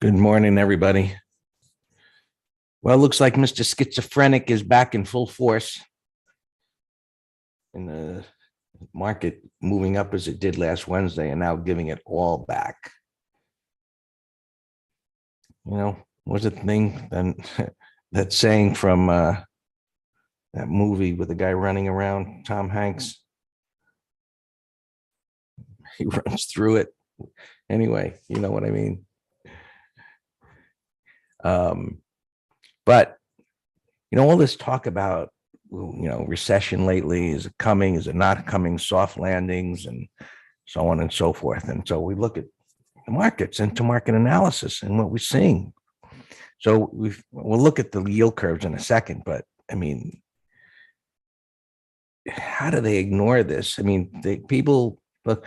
Good morning, everybody. Well, it looks like Mr. Schizophrenic is back in full force in the market, moving up as it did last Wednesday and now giving it all back. Was it the thing that that saying from that movie with the guy running around, Tom Hanks? He runs through it. Anyway, you know what I mean? But all this talk about recession lately, is it coming, is it not coming, soft landings, and so on and so forth. And so we look at the markets, into market analysis, and what we're seeing. So we'll look at the yield curves in a second, but I mean, how do they ignore this? I mean, people look.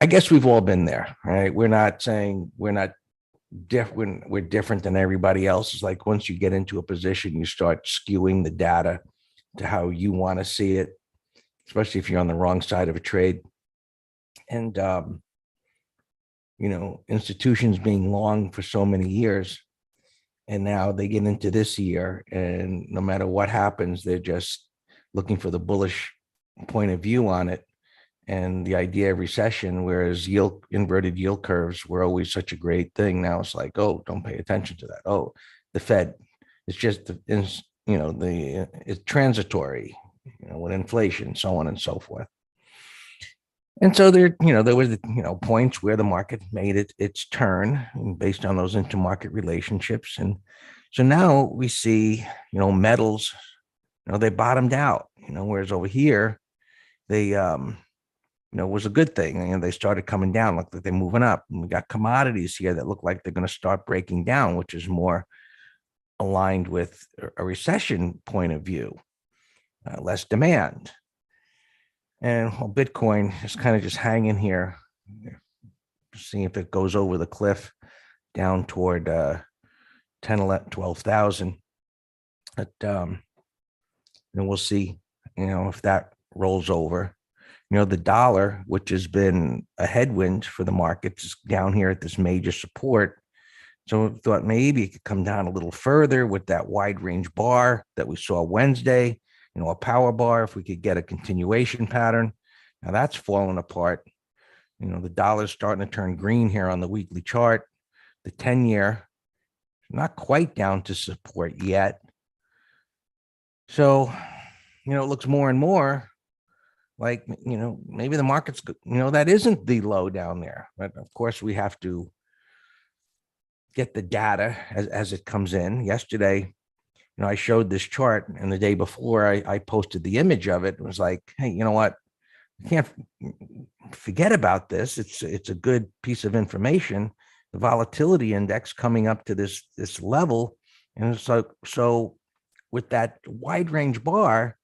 I guess we've all been there, right? We're not saying we're not different. We're different than everybody else. It's like once you get into a position, you start skewing the data to how you want to see it, especially if you're on the wrong side of a trade. And institutions being long for so many years, and now they get into this year, and no matter what happens, they're just looking for the bullish point of view on it. And the idea of recession, whereas inverted yield curves were always such a great thing, now it's like, oh, don't pay attention to that. Oh, the Fed, it's just it's transitory, with inflation, so on and so forth. And so there was points where the market made its turn based on those intermarket relationships. And so now we see, metals, they bottomed out, whereas over here, they, was a good thing. And they started coming down, looked like they're moving up. And we got commodities here that look like they're going to start breaking down, which is more aligned with a recession point of view, less demand. And Bitcoin is kind of just hanging here, seeing if it goes over the cliff down toward 10, 11, 12,000. But and we'll see, if that rolls over. The dollar, which has been a headwind for the markets, is down here at this major support. So I thought maybe it could come down a little further with that wide range bar that we saw Wednesday, a power bar, if we could get a continuation pattern. Now that's falling apart. The dollar's starting to turn green here on the weekly chart. The 10-year, not quite down to support yet. So, it looks more and more like, maybe the market's, that isn't the low down there. But of course, we have to get the data as it comes in. Yesterday, I showed this chart, and the day before I posted the image of it. It was like, hey, you know what? You can't forget about this. It's a good piece of information. The volatility index coming up to this level. And so with that wide range bar,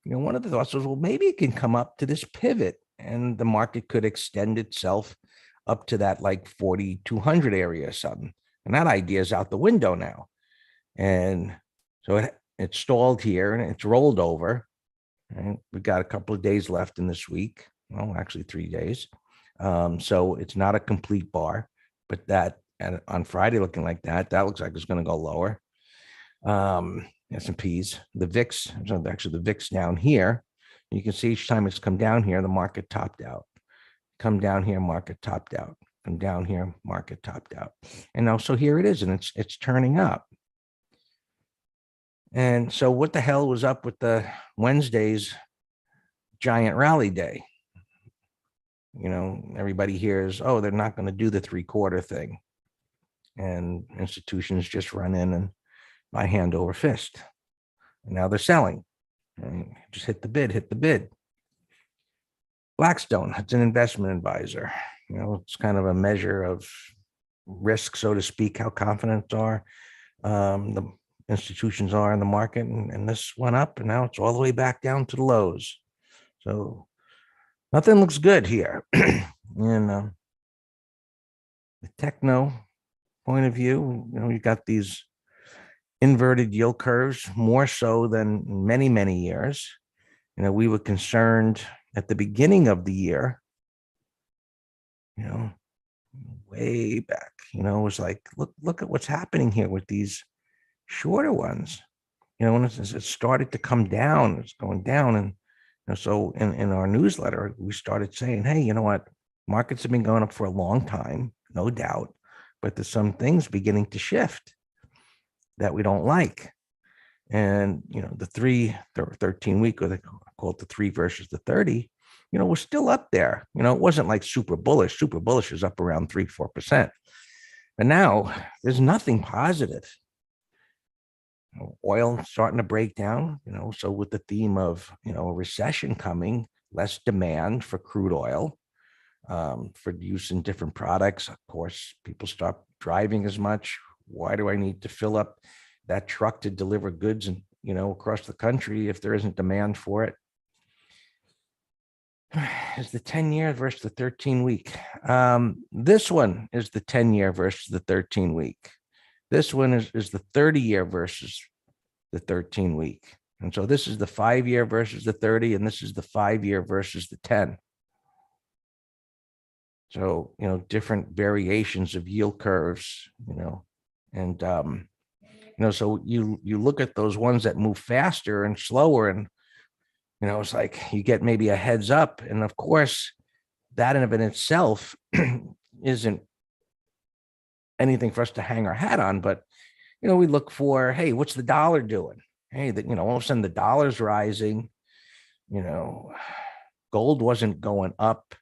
one of the thoughts was, well, maybe it can come up to this pivot and the market could extend itself up to that like 4,200 area or something. And that idea is out the window now. And so it stalled here and it's rolled over. And we've got a couple of days left in this week. Well, actually 3 days. So it's not a complete bar, but that on Friday looking like that looks like it's going to go lower. S&Ps, the VIX, actually the VIX down here. You can see each time it's come down here, the market topped out. Come down here, market topped out. Come down here, market topped out. And now, so here it is, and it's turning up. And so what the hell was up with the Wednesday's giant rally day? Everybody hears, oh, they're not going to do the 3/4 thing. And institutions just run in and buy hand over fist. And now they're selling. And just hit the bid. Blackstone, it's an investment advisor. It's kind of a measure of risk, so to speak, how confident the institutions are in the market. And this went up, and now it's all the way back down to the lows. So nothing looks good here. And the techno point of view, you got these inverted yield curves more so than many, many years. We were concerned at the beginning of the year, way back. It was like, look at what's happening here with these shorter ones. When it started to come down, it's going down. And so in our newsletter, we started saying, hey, you know what? Markets have been going up for a long time, no doubt, but there's some things beginning to shift that we don't like. And, the 13 week, or they call it the 3 versus the 30, we're still up there. It wasn't like super bullish. Super bullish is up around 3-4%. But now there's nothing positive. Oil starting to break down, so with the theme of, a recession coming, less demand for crude oil for use in different products. Of course, people stop driving as much. Why do I need to fill up that truck to deliver goods and, across the country if there isn't demand for it? Is the 10-year versus the 13-week. This one is the 10-year versus the 13-week. This one is the 30-year versus the 13-week. And so this is the 5-year versus the 30, and this is the 5-year versus the 10. So, different variations of yield curves, and, so you look at those ones that move faster and slower, and, it's like you get maybe a heads up. And of course, that in itself isn't anything for us to hang our hat on, but, we look for, hey, what's the dollar doing? Hey, that, all of a sudden the dollar's rising, gold wasn't going up.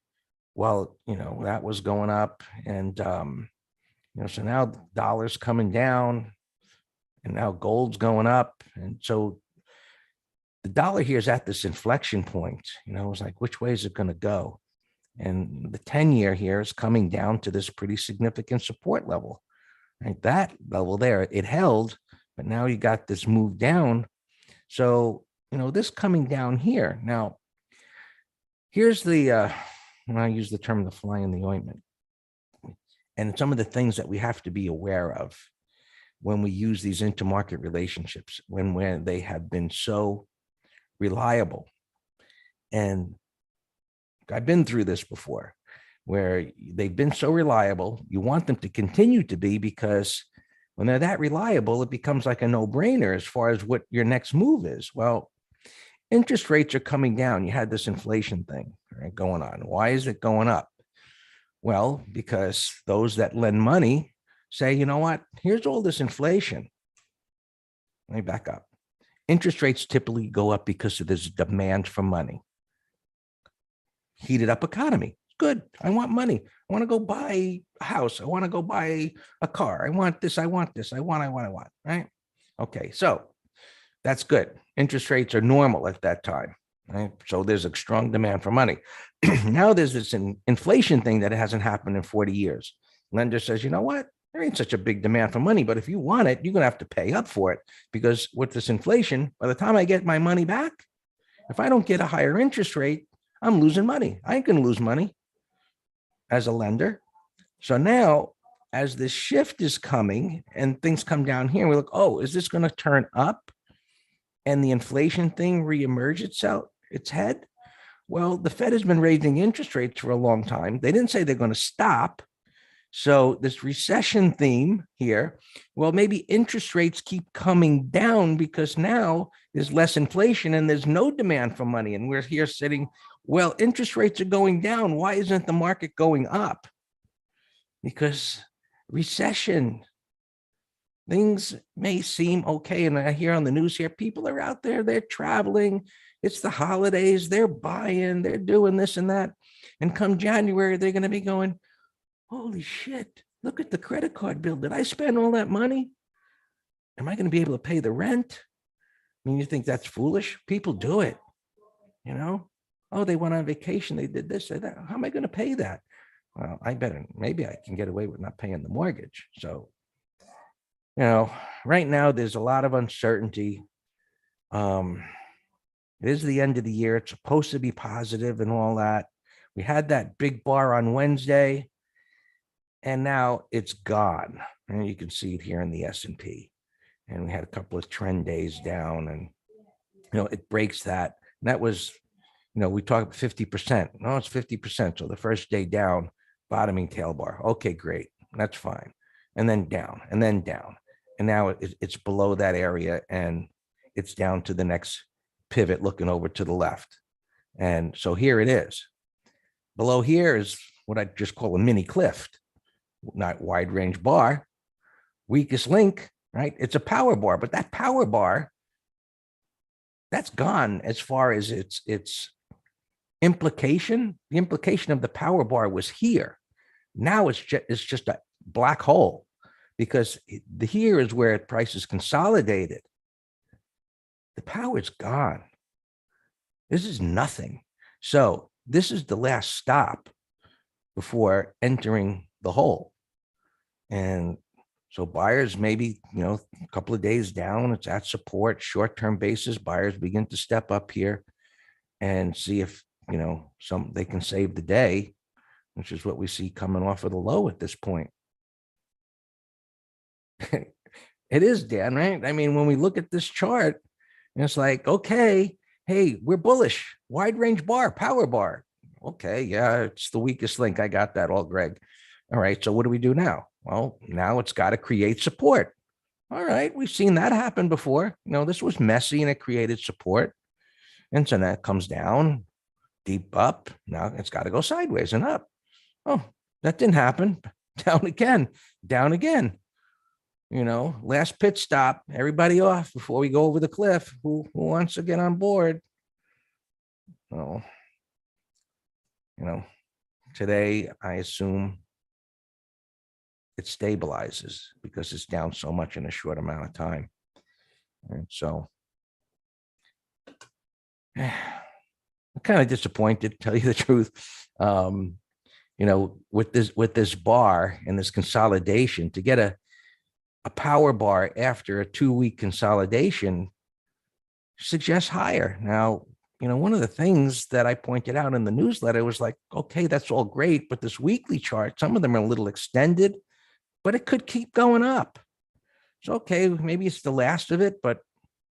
Well, that was going up. And, so now the dollar's coming down and now gold's going up. And so the dollar here is at this inflection point, it's like, which way is it going to go? And the 10-year here is coming down to this pretty significant support level, right? That level there, it held, but now you got this move down. So, this coming down here. Now, here's the, when I use the term, the fly in the ointment, and some of the things that we have to be aware of when we use these intermarket relationships, when they have been so reliable. And I've been through this before, where they've been so reliable. You want them to continue to be, because when they're that reliable, it becomes like a no-brainer as far as what your next move is. Well, interest rates are coming down. You had this inflation thing, right, going on. Why is it going up? Well, because those that lend money say, you know what, here's all this inflation. Let me back up. Interest rates typically go up because of this demand for money. Heated up economy. Good. I want money. I want to go buy a house. I want to go buy a car. I want this. I want this. I want, right? Okay. So that's good. Interest rates are normal at that time, right? So there's a strong demand for money. Now there's this inflation thing that hasn't happened in 40 years. Lender says, you know what? There ain't such a big demand for money, but if you want it, you're going to have to pay up for it, because with this inflation, by the time I get my money back, if I don't get a higher interest rate, I'm losing money. I ain't going to lose money as a lender. So now, as this shift is coming and things come down here, we look, oh, is this going to turn up and the inflation thing reemerge its head? Well, the Fed has been raising interest rates for a long time. They didn't say they're going to stop. So this recession theme here, well, maybe interest rates keep coming down because now there's less inflation and there's no demand for money. And we're here sitting, well, interest rates are going down. Why isn't the market going up? Because recession, things may seem okay. And I hear on the news here, people are out there, they're traveling. It's the holidays, they're buying, they're doing this and that. And come January, they're going to be going, holy shit, look at the credit card bill. Did I spend all that money? Am I going to be able to pay the rent? I mean, you think that's foolish? People do it, Oh, they went on vacation. They did this, they did that. How am I going to pay that? Well, maybe I can get away with not paying the mortgage. So, right now there's a lot of uncertainty. It is the end of the year. It's supposed to be positive and all that. We had that big bar on Wednesday, and now it's gone. And you can see it here in the S&P. And we had a couple of trend days down, and, it breaks that. And that was, we talk about 50%. No, it's 50%. So the first day down, bottoming tail bar. Okay, great. That's fine. And then down and then down. And now it's below that area and it's down to the next pivot looking over to the left. And so here it is. Below here is what I just call a mini cliff, not wide range bar. Weakest link, right? It's a power bar, but that power bar, that's gone as far as its implication. The implication of the power bar was here. Now it's just a black hole because here is where price is consolidated. The power is gone. This is nothing. So this is the last stop before entering the hole. And so buyers, maybe, a couple of days down, it's at support, short-term basis, buyers begin to step up here and see if, they can save the day, which is what we see coming off of the low at this point. It is, Dan, right? I mean, when we look at this chart, it's like, okay, hey, we're bullish, wide range bar, power bar. Okay, yeah, it's the weakest link. I got that all, Greg. All right, so what do we do now? Well, now it's got to create support. All right, we've seen that happen before. This was messy and it created support. And so that comes down, deep up. Now it's got to go sideways and up. Oh, that didn't happen. Down again, down again. Last pit stop, everybody off before we go over the cliff. Who wants to get on board? Oh, today I assume it stabilizes because it's down so much in a short amount of time. And so I'm kind of disappointed, to tell you the truth. With this bar and this consolidation, to get a power bar after a 2-week consolidation suggests higher. Now, one of the things that I pointed out in the newsletter was like, okay, that's all great, but this weekly chart, some of them are a little extended, but it could keep going up. So, okay, maybe it's the last of it, but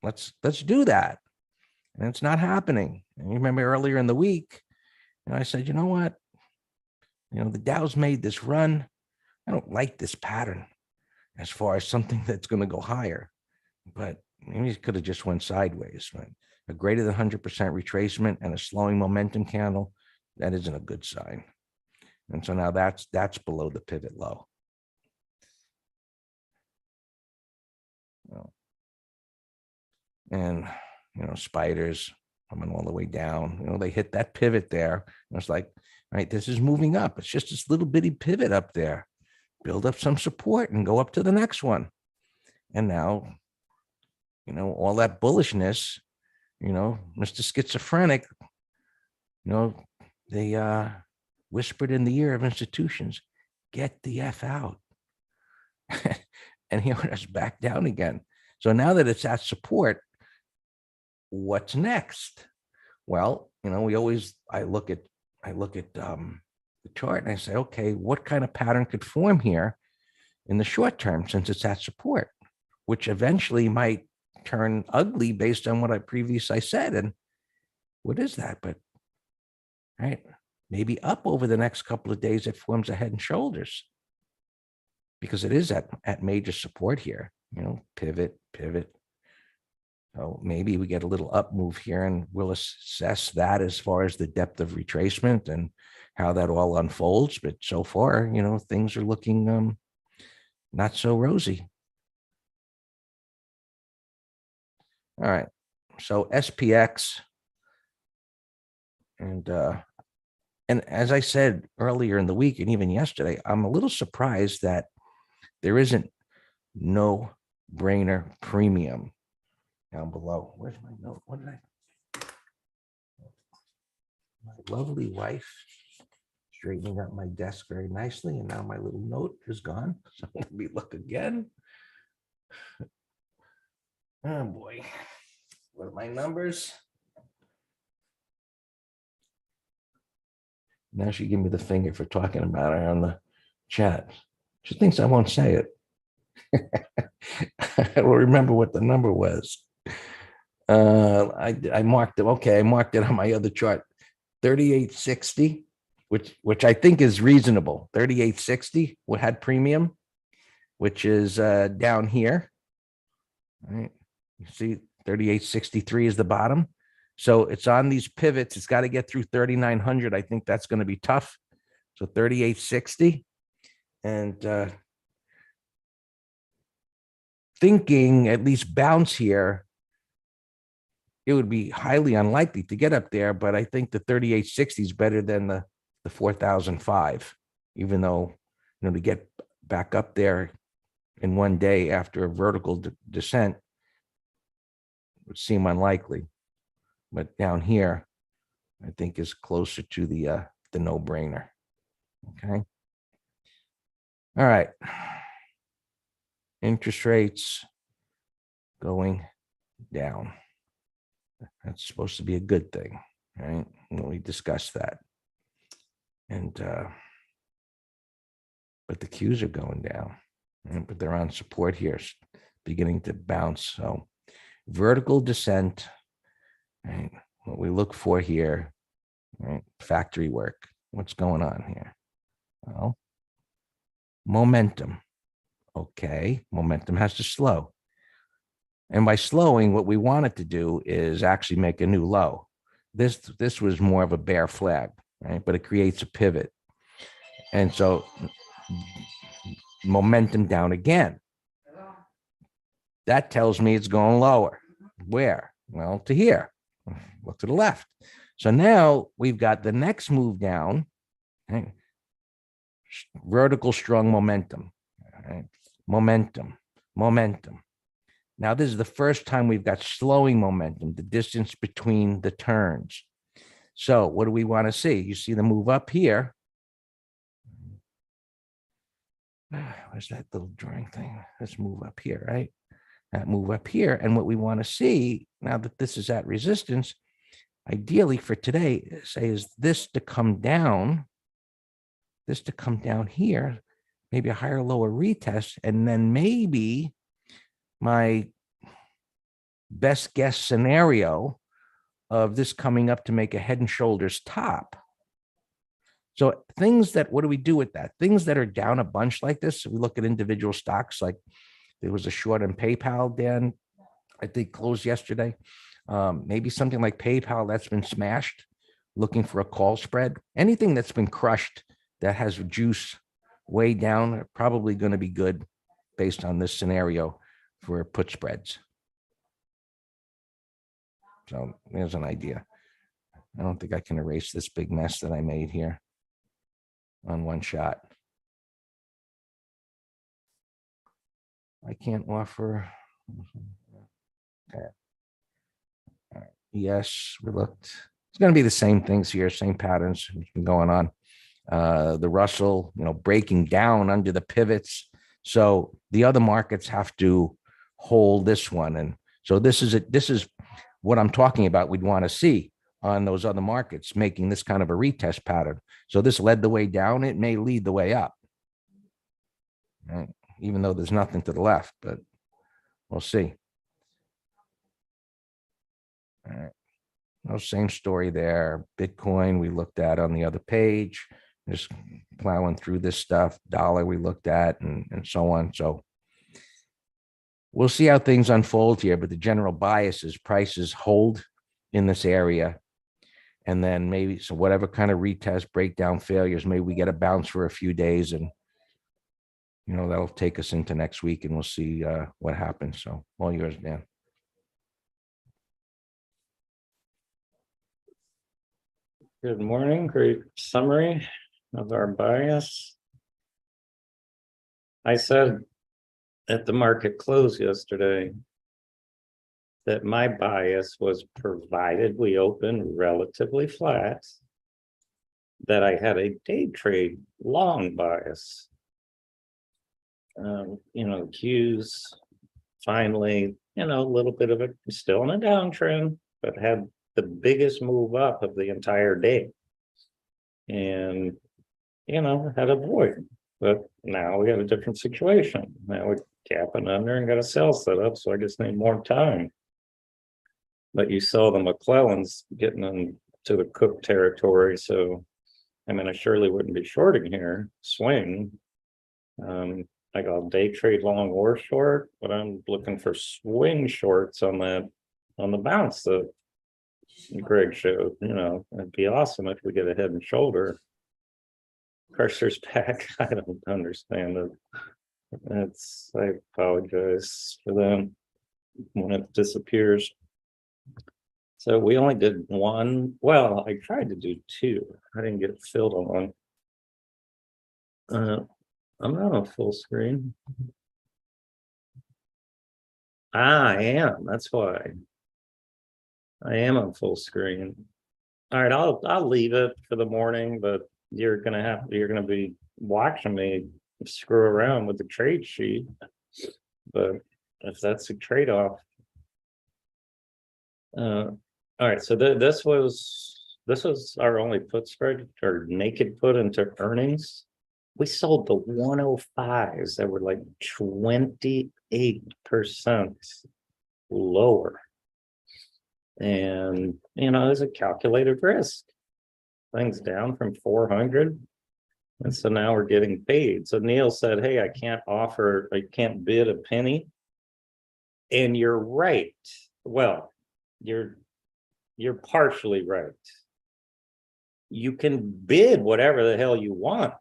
let's do that. And it's not happening. And you remember earlier in the week, I said, you know what? The Dow's made this run. I don't like this pattern as far as something that's going to go higher, but maybe it could have just went sideways. Right? A greater than 100% retracement and a slowing momentum candle, that isn't a good sign. And so now that's below the pivot low. And, spiders coming all the way down, they hit that pivot there. And it's like, all right, this is moving up. It's just this little bitty pivot up there. Build up some support and go up to the next one. And now, all that bullishness, Mr. Schizophrenic, they whispered in the ear of institutions, get the F out. And here it's back down again. So now that it's at support, what's next? Well, I look at the chart and I say, okay, what kind of pattern could form here in the short term since it's at support, which eventually might turn ugly based on what I previously said. And what is that? But right, maybe up over the next couple of days, it forms a head and shoulders because it is at major support here, pivot. So maybe we get a little up move here and we'll assess that as far as the depth of retracement and how that all unfolds. But so far, things are looking not so rosy. All right. So SPX and as I said earlier in the week and even yesterday, I'm a little surprised that there isn't no brainer premium down below. Where's my note? What did my lovely wife straightening up my desk very nicely, and now my little note is gone. So let me look again. Oh boy, what are my numbers? Now she gave me the finger for talking about her on the chat. She thinks I won't say it. I will remember what the number was. I marked it. Okay, I marked it on my other chart. 3860. which I think is reasonable. 38.60 had premium, which is down here. All right. You see 38.63 is the bottom. So it's on these pivots. It's got to get through 3,900. I think that's going to be tough. So 38.60 and thinking at least bounce here. It would be highly unlikely to get up there, but I think the 38.60 is better than the 4,005, even though, to get back up there in one day after a vertical descent would seem unlikely. But down here, I think is closer to the no-brainer. Okay. All right. Interest rates going down. That's supposed to be a good thing, right? We discussed that. And but the Qs are going down, right? But they're on support here, beginning to bounce. So vertical descent, right? What we look for here, right? Factory work. What's going on here? Well, momentum. Okay, momentum has to slow. And by slowing, what we want it to do is actually make a new low. This was more of a bear flag, right? But it creates a pivot. And so momentum down again. That tells me it's going lower. Where? Well, to here. Look to the left. So now we've got the next move down, right? Vertical strong momentum, right? Momentum. Now, this is the first time we've got slowing momentum, the distance between the turns. So what do we want to see? You see the move up here. Where's that little drawing thing? Let's move up here, right? That move up here. And what we want to see, now that this is at resistance, ideally for today, say, is this to come down here, maybe a higher, lower retest, and then maybe my best guess scenario of this coming up to make a head and shoulders top. So things that, what do we do with that? Things that are down a bunch like this, we look at individual stocks, like there was a short in PayPal, Dan, I think closed yesterday. Maybe something like PayPal that's been smashed, looking for a call spread. Anything that's been crushed that has juice way down, probably going to be good based on this scenario for put spreads. So there's an idea. I don't think I can erase this big mess that I made here on one shot. I can't offer. Okay. All right. Yes, we looked. It's going to be the same things here, same patterns been going on. The Russell, breaking down under the pivots. So the other markets have to hold this one. And so this is what I'm talking about. We'd want to see on those other markets, making this kind of a retest pattern. So this led the way down. It may lead the way up, right? Even though there's nothing to the left, but we'll see. All right. No, same story there. Bitcoin we looked at on the other page, just plowing through this stuff. Dollar we looked at and so on. So we'll see how things unfold here, but the general bias is prices hold in this area. And then maybe, so whatever kind of retest, breakdown, failures, maybe we get a bounce for a few days and, that'll take us into next week and we'll see what happens. So all yours, Dan. Good morning. Great summary of our bias. I said at the market close yesterday that my bias was, provided we open relatively flat, that I had a day trade long bias. Qs finally, a little bit of it, still in a downtrend, but had the biggest move up of the entire day. And, had a void. But now we got a different situation. Now we're capping under and got a sell set up, so I just need more time. But you saw the McClellans getting into the Cook territory, so I mean, I surely wouldn't be shorting here, swing. Like I'll day trade long or short, but I'm looking for swing shorts on the bounce that Greg showed. It'd be awesome if we get a head and shoulder. Pressure's back. I don't understand it. I apologize for them when it disappears. So we only did one. Well, I tried to do two. I didn't get it filled on one. I'm not on full screen. I am. That's why I am on full screen. All right, I'll leave it for the morning, but you're gonna be watching me screw around with the trade sheet. But if that's a trade-off. All right, so this was our only put spread or naked put into earnings. We sold the 105s that were like 28% lower. And it's a calculated risk. Things down from 400. And so now we're getting paid. So Neil said, hey, I can't bid a penny. And you're right. Well, you're partially right. You can bid whatever the hell you want.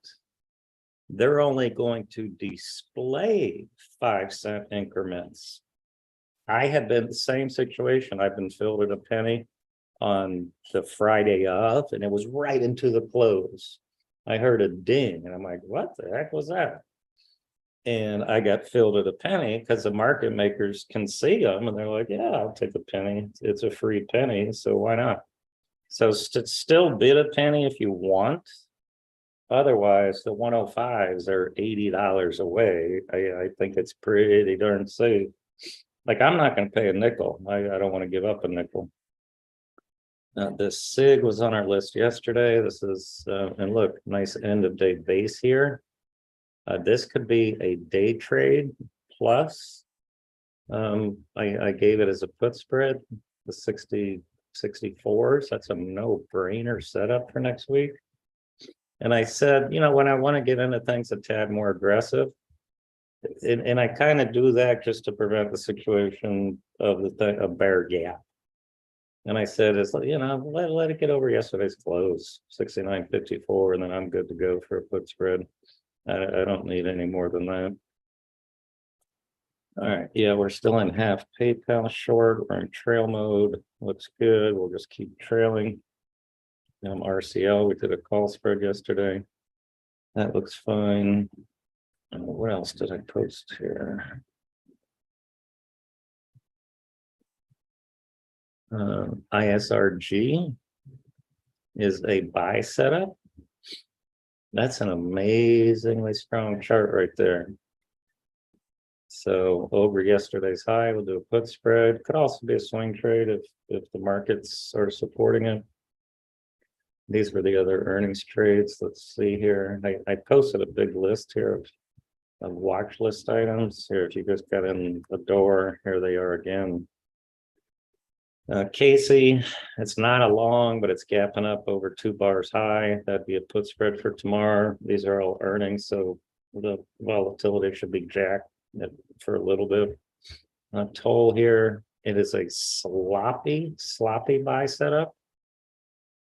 They're only going to display 5-cent increments. I have been the same situation. I've been filled at a penny on the Friday of, and it was right into the close. I heard a ding, and I'm like, what the heck was that? And I got filled at a penny because the market makers can see them, and they're like, yeah, I'll take a penny. It's a free penny, so why not? So still bid a penny if you want. Otherwise, the 105s are $80 away. I think it's pretty darn safe. Like, I'm not going to pay a nickel. I don't want to give up a nickel. This SIG was on our list yesterday. This is, and look, nice end of day base here. This could be a day trade plus. I gave it as a put spread, the 64s. That's a no-brainer setup for next week. And I said, when I want to get into things a tad more aggressive, and I kind of do that just to prevent the situation of a bear gap. And I said, let it get over yesterday's close, 69.54, and then I'm good to go for a put spread. I don't need any more than that. All right, yeah, we're still in half PayPal short. We're in trail mode. Looks good. We'll just keep trailing. RCL, we did a call spread yesterday. That looks fine. What else did I post here? ISRG is a buy setup. That's an amazingly strong chart right there. So over yesterday's high, we'll do a put spread. Could also be a swing trade if the markets are supporting it. These were the other earnings trades. Let's see here. I posted a big list here of watch list items. Here, if you just got in the door, here they are again. Casey, it's not a long, but it's gapping up over 2 bars high. That'd be a put spread for tomorrow. These are all earnings, so the volatility should be jacked for a little bit. Toll here, it is a sloppy buy setup,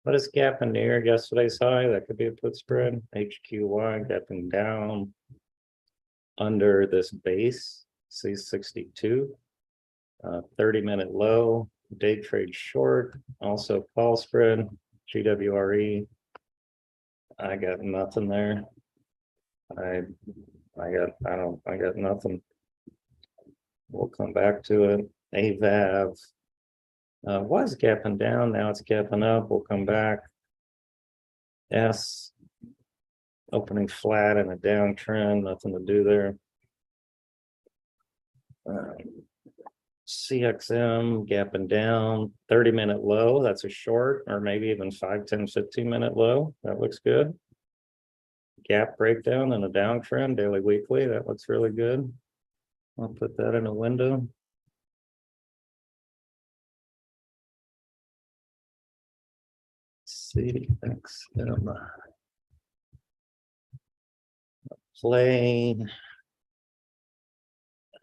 but it's gapping near yesterday's high. That could be a put spread. HQY gapping down under this base, C62, 30-minute low. Day trade short, also call spread, GWRE. I got nothing there. I got nothing. We'll come back to it. AVAV was gapping down, now it's gapping up. We'll come back. S opening flat in a downtrend, nothing to do there. CXM gapping down, 30-minute low. That's a short, or maybe even 5, 10, 15-minute low. That looks good. Gap breakdown and a downtrend, daily, weekly. That looks really good. I'll put that in a window. CXM. play.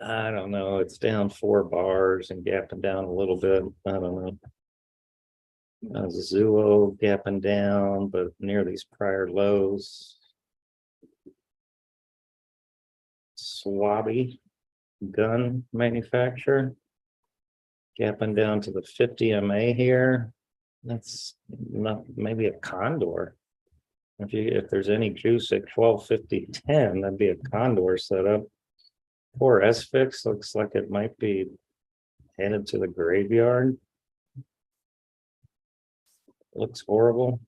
I don't know, it's down 4 bars and gapping down a little bit. I don't know. Zuo gapping down, but near these prior lows. Swabby gun manufacturer gapping down to the 50 MA here. That's not maybe a condor. If there's any juice at 12.50.10, that'd be a condor setup. Poor SFIX looks like it might be headed to the graveyard. Looks horrible.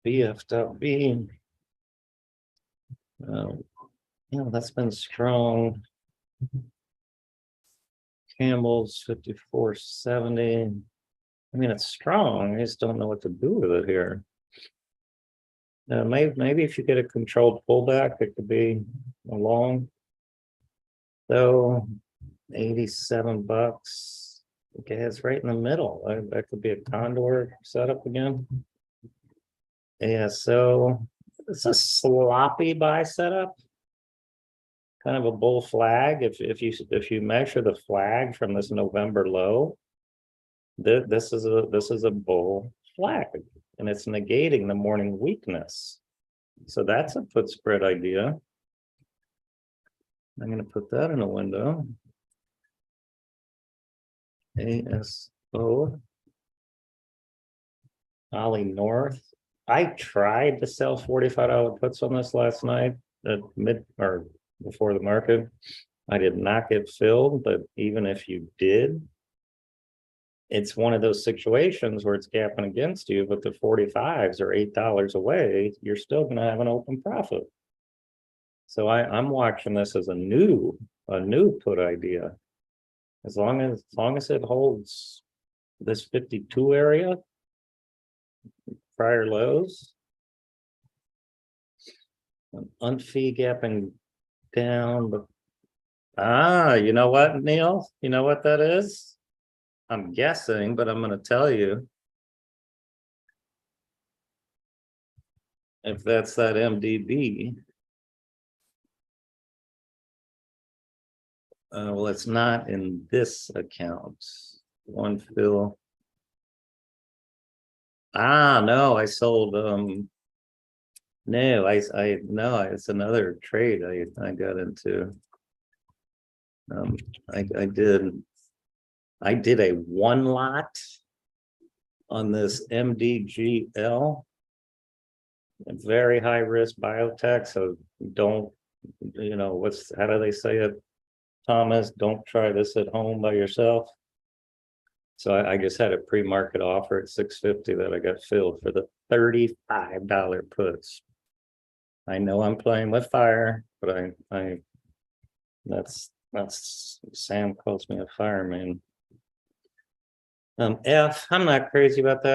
BF.B. That's been strong. Campbell's 54.70. I mean, it's strong. I just don't know what to do with it here. Maybe if you get a controlled pullback, it could be a long. So 87 bucks. Okay, it's right in the middle. That could be a condor setup again. Yeah, so it's a sloppy buy setup. Kind of a bull flag. If you measure the flag from this November low, this is a bull flag, and it's negating the morning weakness. So that's a put spread idea. I'm going to put that in a window. ASO Ollie North. I tried to sell $45 puts on this last night at mid or before the market. I did not get filled, but even if you did, it's one of those situations where it's gapping against you, but the 45s are $8 away. You're still going to have an open profit. So I'm watching this as a new put idea. As long as it holds this 52 area, prior lows, unfee gapping down, but you know what, Neil? You know what that is? I'm guessing, but I'm going to tell you. If that's that MDB. Well, it's not in this account. One fill. No, I sold no, no, it's another trade I got into. I did a 1 lot on this MDGL, a very high risk biotech. So don't, how do they say it, Thomas? Don't try this at home by yourself. So I just had a pre-market offer at 650 that I got filled for the $35 puts. I know I'm playing with fire, but that's Sam calls me a fireman. I'm not crazy about that.